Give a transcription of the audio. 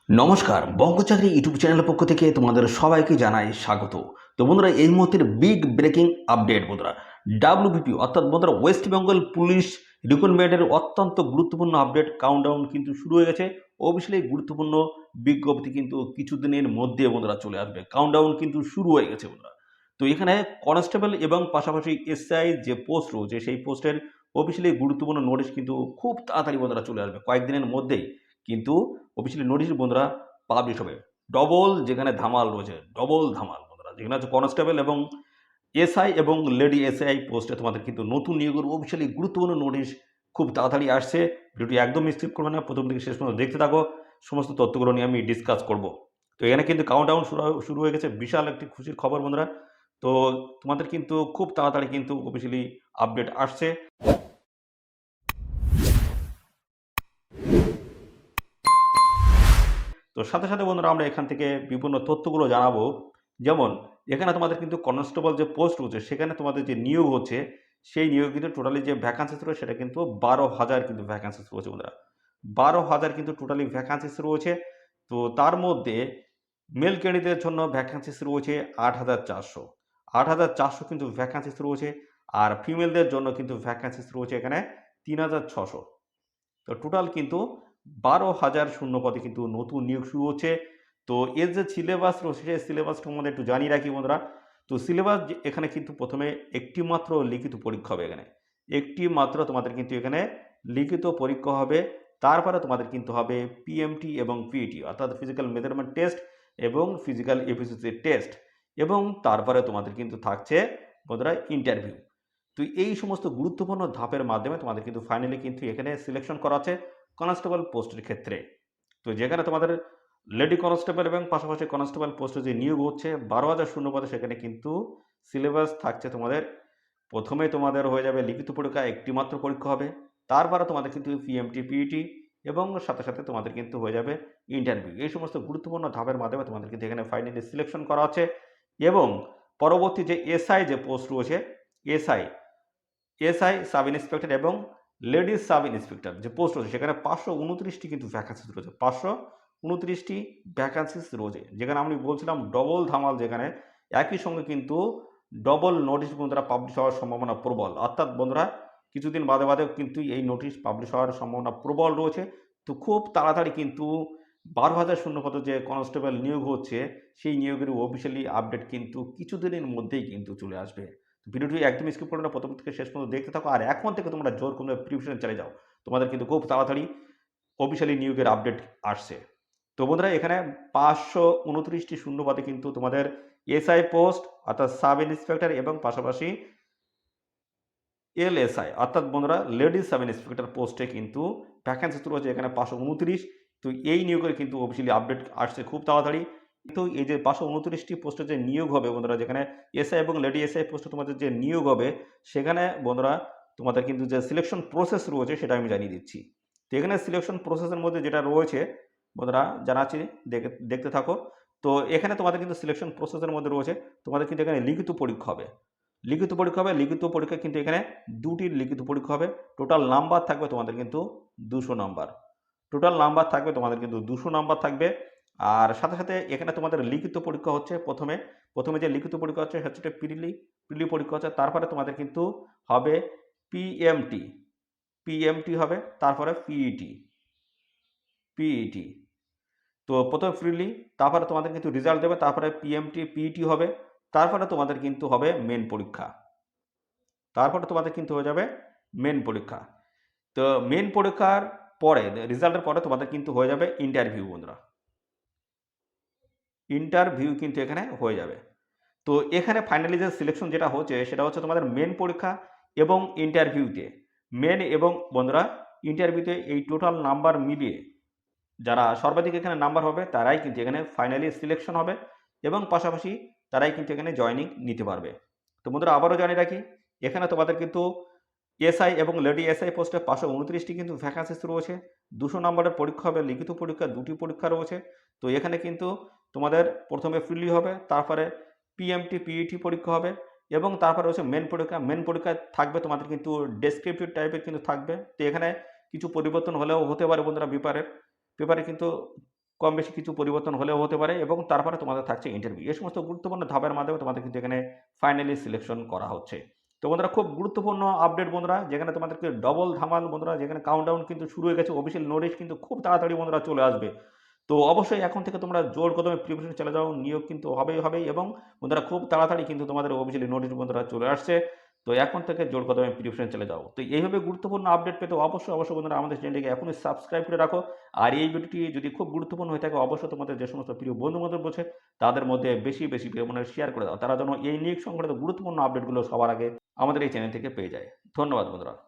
নমস্কার, বঙ্গচাকরি ইউটিউব চ্যানেলের পক্ষ থেকে তোমাদের সবাইকে জানাই স্বাগত। তো বন্ধুরা, এই মুহূর্তের বিগ ব্রেকিং আপডেট বন্ধুরা, ডাব্লিউবিপি অর্থাৎ বন্ধুরা ওয়েস্ট বেঙ্গল পুলিশ রিক্রুটমেন্টের অত্যন্ত গুরুত্বপূর্ণ আপডেট কাউন্টডাউন কিন্তু শুরু হয়ে গেছে। অবশ্যই গুরুত্বপূর্ণ বিজ্ঞপ্তি কিন্তু কিছুদিনের মধ্যে বন্ধুরা চলে আসবে। কাউন্টডাউন কিন্তু শুরু হয়ে গেছে বন্ধুরা। তো এখানে কনস্টেবল এবং পাশাপাশি এসআই যে পোস্ট রয়েছে সেই পোস্টের অফিসিয়ালি গুরুত্বপূর্ণ নোটিশ কিন্তু খুব তাড়াতাড়ি বন্ধুরা চলে আসবে, কয়েকদিনের মধ্যেই কিন্তু অফিসিয়ালি নোটিশ বন্ধুরা পাবলিশ হবে। ডবল যেখানে ধামাল রয়েছে, ডবল ধামাল বন্ধুরা, যেখানে হচ্ছে কনস্টেবল এবং এসআই এবং লেডি এসআই পোস্টে তোমাদের কিন্তু নতুন নিয়োগের অফিসিয়ালি গুরুত্বপূর্ণ নোটিশ খুব তাড়াতাড়ি আসছে। ভিডিওটি একদম স্কিপ করবে না, প্রথম থেকে শেষ পর্যন্ত দেখতে থাকো। সমস্ত তথ্যগুলো নিয়ে আমি ডিসকাস করব। তো এখানে কিন্তু কাউন্টডাউন শুরু হয়ে গেছে, বিশাল একটি খুশির খবর বন্ধুরা। তো তোমাদের কিন্তু খুব তাড়াতাড়ি কিন্তু অফিসিয়ালি আপডেট আসছে। তো সাথে সাথে বন্ধুরা আমরা এখান থেকে বিভিন্ন তথ্যগুলো জানাবো। যেমন এখানে তোমাদের কিন্তু কনস্টেবল যে পোস্ট রয়েছে সেখানে তোমাদের যে নিয়োগ হচ্ছে সেই নিয়োগ কিন্তু টোটালি যে ভ্যাকান্সিস রয়েছে সেটা কিন্তু 12,000 কিন্তু ভ্যাকান্সিস রয়েছে বন্ধুরা। 12,000 কিন্তু টোটালি ভ্যাকান্সিস রয়েছে। তো তার মধ্যে মেল ক্যান্ডিডেটের জন্য ভ্যাকান্সিস রয়েছে 8,400। 8,400 কিন্তু ভ্যাকান্সিস রয়েছে। আর ফিমেলদের জন্য কিন্তু ভ্যাকান্সিস রয়েছে এখানে 3,600। তো টোটাল কিন্তু 12,000 শূন্যপদে কিন্তু নতুন নিয়োগ শুরু হচ্ছে। তো এর যে সিলেবাস রয়েছে সেই সিলেবাসটা আমাদের একটু জানিয়ে রাখি বন্ধুরা। তো সিলেবাস এখানে কিন্তু প্রথমে একটি মাত্র লিখিত পরীক্ষা হবে এখানে। একটি মাত্র তোমাদের কিন্তু এখানে লিখিত পরীক্ষা হবে। তারপরে তোমাদের কিন্তু হবে পিএমটি এবং পিইটি অর্থাৎ ফিজিক্যাল মেজারমেন্ট টেস্ট এবং ফিজিক্যাল এফিসিয়েন্সি টেস্ট, এবং তারপরে তোমাদের কিন্তু থাকছে বন্ধুরা ইন্টারভিউ। তো এই সমস্ত গুরুত্বপূর্ণ ধাপের মাধ্যমে তোমাদের কিন্তু ফাইনালি কিন্তু এখানে সিলেকশন করা আছে কনস্টেবল পোস্টের ক্ষেত্রে। তো যেখানে তোমাদের লেডি কনস্টেবল এবং পাশাপাশি কনস্টেবল পোস্টে যে নিয়োগ হচ্ছে 12,000 শূন্যপদে, সেখানে কিন্তু সিলেবাস থাকছে তোমাদের। প্রথমে তোমাদের হয়ে যাবে লিখিত পরীক্ষা, একটি মাত্র পরীক্ষা হবে। তারপরে তোমাদের কিন্তু পিএমটি পিইটি এবং সাথে সাথে তোমাদের কিন্তু হয়ে যাবে ইন্টারভিউ। এই সমস্ত গুরুত্বপূর্ণ ধাপের মাধ্যমে তোমাদের কিন্তু এখানে ফাইনালি সিলেকশন করা হচ্ছে। এবং পরবর্তী যে এসআই যে পোস্ট রয়েছে, এসআই এসআই সাব ইন্সপেক্টর এবং লেডিস সাব ইন্সপেক্টর যে পোস্ট রয়েছে সেখানে 529টি কিন্তু ভ্যাকান্সিস রয়েছে। 529টি ভ্যাকান্সিস রয়েছে, যেখানে আমি বলছিলাম ডবল ধামাল, যেখানে একই সঙ্গে কিন্তু ডবল নোটিশ বন্ধুরা পাবলিশ হওয়ার সম্ভাবনা প্রবল। অর্থাৎ বন্ধুরা কিছুদিন বাদে বাদে কিন্তু এই নোটিশ পাবলিশ হওয়ার সম্ভাবনা প্রবল রয়েছে। তো খুব তাড়াতাড়ি কিন্তু 12,000 শূন্যপদ যে কনস্টেবল নিয়োগ হচ্ছে সেই নিয়োগের অফিসিয়ালি আপডেট কিন্তু কিছুদিনের মধ্যেই কিন্তু চলে আসবে। ভিডিওটি একদম স্কিপ করো না, প্রথম থেকে শেষ পর্যন্ত দেখতে থাকো। আর এখন থেকে তোমরা জোর কোনো প্রিপারেশন চালিয়ে যাও, তোমাদের কিন্তু খুব তাড়াতাড়ি অফিসিয়ালি নিয়োগের আপডেট আসছে। তো বন্ধুরা এখানে 529টি শূন্যপদে কিন্তু তোমাদের এসআই পোস্ট অর্থাৎ সাব ইন্সপেক্টর এবং পাশাপাশি এলএসআই অর্থাৎ বন্ধুরা লেডিস সাব ইন্সপেক্টর পোস্টে কিন্তু ভ্যাকেন্সি রয়েছে এখানে 529। তো এই নিয়োগের কিন্তু অফিসিয়ালি আপডেট আসছে খুব তাড়াতাড়ি। কিন্তু এই যে 529টি পোস্টে যে নিয়োগ হবে বন্ধুরা, যেখানে এসআই এবং লেডি এসআই পোস্টে তোমাদের যে নিয়োগ হবে সেখানে বন্ধুরা তোমাদের কিন্তু যে সিলেকশন প্রসেস রয়েছে সেটা আমি জানিয়ে দিচ্ছি। তো এখানে সিলেকশন প্রসেসের মধ্যে যেটা রয়েছে বন্ধুরা জানাচ্ছি, দেখতে থাকো। তো এখানে তোমাদের কিন্তু সিলেকশন প্রসেসের মধ্যে রয়েছে তোমাদের কিন্তু এখানে লিখিত পরীক্ষা হবে। লিখিত পরীক্ষা হবে, লিখিত পরীক্ষা কিন্তু এখানে দুটি লিখিত পরীক্ষা হবে। টোটাল নাম্বার থাকবে তোমাদের কিন্তু 200 নাম্বার। টোটাল নাম্বার থাকবে তোমাদের কিন্তু 200 নাম্বার থাকবে। আর সাথে সাথে এখানে তোমাদের লিখিত পরীক্ষা হচ্ছে প্রথমে যে লিখিত পরীক্ষা হচ্ছে হচ্ছে প্রিলি পরীক্ষা হচ্ছে। তারপরে তোমাদের কিন্তু হবে পিএমটি পিএমটি হবে, তারপরে পিইটি। তো প্রথমে প্রিলি, তারপরে তোমাদের কিন্তু রেজাল্ট দেবে, তারপরে পিএমটি পিইটি হবে, তারপরে তোমাদের কিন্তু হবে মেন পরীক্ষা। তারপরে তোমাদের কিন্তু হয়ে যাবে মেন পরীক্ষা। তো মেন পরীক্ষার পরে রেজাল্টের পরে তোমাদের কিন্তু হয়ে যাবে ইন্টারভিউ বন্ধুরা। ইন্টারভিউ কিন্তু এখানে হয়ে যাবে। তো এখানে ফাইনালি যে সিলেকশন যেটা হচ্ছে সেটা হচ্ছে তোমাদের মেন পরীক্ষা এবং ইন্টারভিউতে। মেন এবং বন্ধুরা ইন্টারভিউতে এই টোটাল নাম্বার মিলিয়ে যারা সর্বাধিক এখানে নাম্বার হবে তারাই কিন্তু এখানে ফাইনালি সিলেকশন হবে এবং পাশাপাশি তারাই কিন্তু এখানে জয়নিং নিতে পারবে। তো বন্ধুরা আবারও জানিয়ে রাখি, এখানে তোমাদের কিন্তু এসআই এবং লেডি এসআই পোস্টে 529টি কিন্তু ভ্যাকান্সিস রয়েছে। 200 নম্বরের পরীক্ষা হবে, লিখিত পরীক্ষা দুটি পরীক্ষা রয়েছে। তো এখানে কিন্তু তোমাদের প্রথমে প্রিলি হবে, তারপরে পিএমটি পিইটি পরীক্ষা হবে এবং তারপরে হচ্ছে মেন পরীক্ষা। মেন পরীক্ষায় থাকবে তোমাদের কিন্তু ডেসক্রিপটিভ টাইপের কিন্তু থাকবে। তো এখানে কিছু পরিবর্তন হলেও হতে পারে বন্ধুরা, পেপারে কিন্তু কম বেশি কিছু পরিবর্তন হলেও হতে পারে এবং তারপরে তোমাদের থাকছে ইন্টারভিউ। এই সমস্ত গুরুত্বপূর্ণ ধাপের মাধ্যমে তোমাদের কিন্তু এখানে ফাইনালি সিলেকশন করা হচ্ছে। তো বন্ধুরা খুব গুরুত্বপূর্ণ আপডেট বন্ধুরা, যেখানে তোমাদেরকে ডবল ধামাল বন্ধুরা, যেখানে কাউন্টডাউন কিন্তু শুরু হয়ে গেছে, অফিসিয়াল নোটিশ কিন্তু খুব তাড়াতাড়ি বন্ধুরা চলে আসবে। তো অবশ্যই এখন থেকে তোমরা জোর কদমে প্রিপারেশন চালিয়ে যাও। নিয়োগ কিন্তু হবেই এবং বন্ধুরা খুব তাড়াতাড়ি কিন্তু তোমাদের অফিসিয়ালি নোটিশ বন্ধুরা চলে আসছে। তো এখন থেকে জোর কদমে প্রিপারেশন চালিয়ে যাও। তো এইভাবে গুরুত্বপূর্ণ আপডেট পেতে অবশ্যই বন্ধুরা আমাদের চ্যানেলটিকে এখনই সাবস্ক্রাইব করে রাখো। আর এই ভিডিওটি যদি খুব গুরুত্বপূর্ণ হয়ে থাকে অবশ্যই তোমাদের যে সমস্ত প্রিয় বন্ধু-বান্ধব রয়েছে তাদের মধ্যে বেশি পরিমাণে শেয়ার করে দাও। তারা যেন এই নিয়োগ সংক্রান্ত গুরুত্বপূর্ণ আপডেটগুলো সবার আগে আমাদের এই চ্যানেল থেকে পেয়ে যায়। ধন্যবাদ বন্ধুরা।